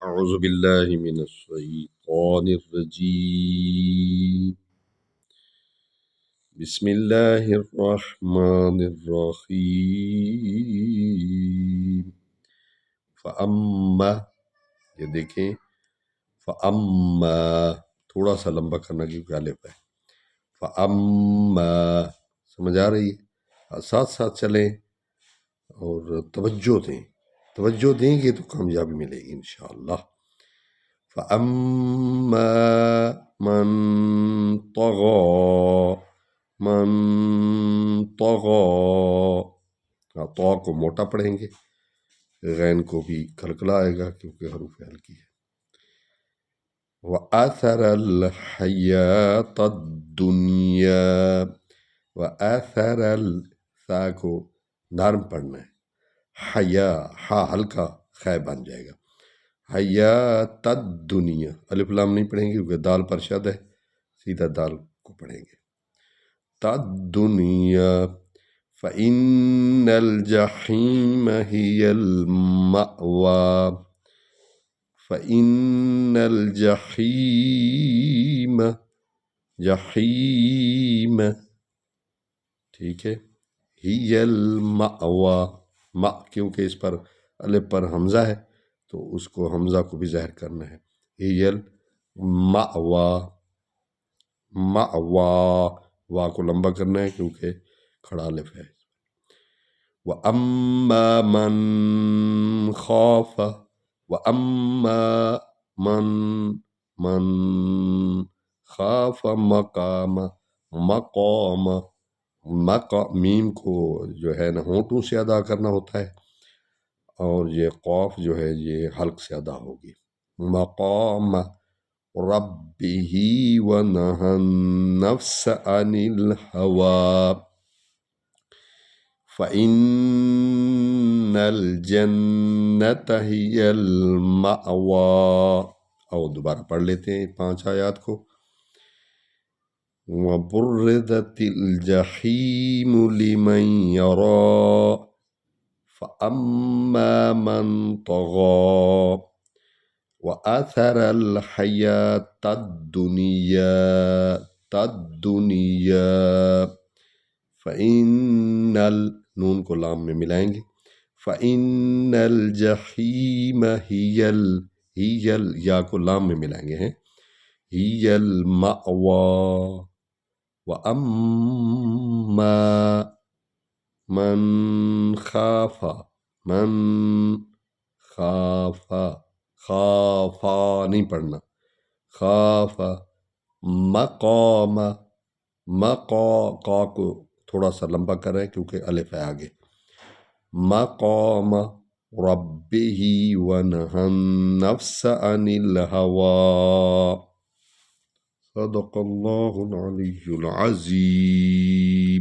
أعوذ بالله من الشيطان الرجيم. بسم الله الرحمن الرحیم. فَأَمَّا، یہ دیکھیں فَأَمَّا تھوڑا سا لمبا کرنا کیونکہ الف ہے. فَأَمَّا سمجھ آ رہی ہے؟ ساتھ ساتھ چلیں اور توجہ دیں گے تو کامیابی ملے گی انشاءاللہ. فَأَمَّا مَن طَغَى من طغى. طا کو موٹا پڑھیں گے، غین کو بھی کھلکلا آئے گا کیونکہ حروف ہلکی ہے. وَآثَرَ الْحَيَاةَ الدُّنْيَا. وَآثَرَ سا کو نرم پڑھنا ہے، حیا ہا ہلکا خے بن جائے گا. حیات الدنیا الف لام نہیں پڑھیں گے کیونکہ دال پر شد ہے، سیدھا دال کو پڑھیں گے. الدنیا. فَإِنَّ الْجَحِيمَ هِيَ الْمَأْوَى. فَإِنَّ الْجَحِيمَ جحیم ٹھیک ہے. هِيَ الْمَأْوَى کیونکہ اس پر الف پر حمزہ ہے تو اس کو حمزہ کو بھی ظاہر کرنا ہے. هِيَ الْمَأْوَى وا کو لمبا کرنا ہے کیونکہ کھڑا الف ہے. وَأَمَّا مَن خَافَ. وَأَمَّا مَن خَافَ مقام میم کو جو ہے نا ہونٹوں سے ادا کرنا ہوتا ہے، اور یہ قاف جو ہے یہ حلق سے ادا ہوگی. مقام ربه ونهى النفس عن الهوى. فإن الجنة هي المأوى. اور دوبارہ پڑھ لیتے ہیں 5 آیات کو. وَبُرِّزَتِ الْجَحِيمُ لِمَنْ يَرَى. فَأَمَّا مَنْ طَغَى وَآثَرَ الْحَيَاةَ الدُّنْيَا. فَإِنَّ نون کو لام میں ملائیں گے. فَإِنَّ الْجَحِيمَ هِيَ یا کو لام میں ملائیں گے ہیں. هِيَ الْمَأْوَى. وَأَمَّا من خافا نہیں پڑھنا. خاف مقام قا کو تھوڑا سا لمبا کر رہے ہیں کیونکہ الف ہے آگے. مقام ربه ونهى النفس عن الهوى. صدق اللہ العلی العظیم.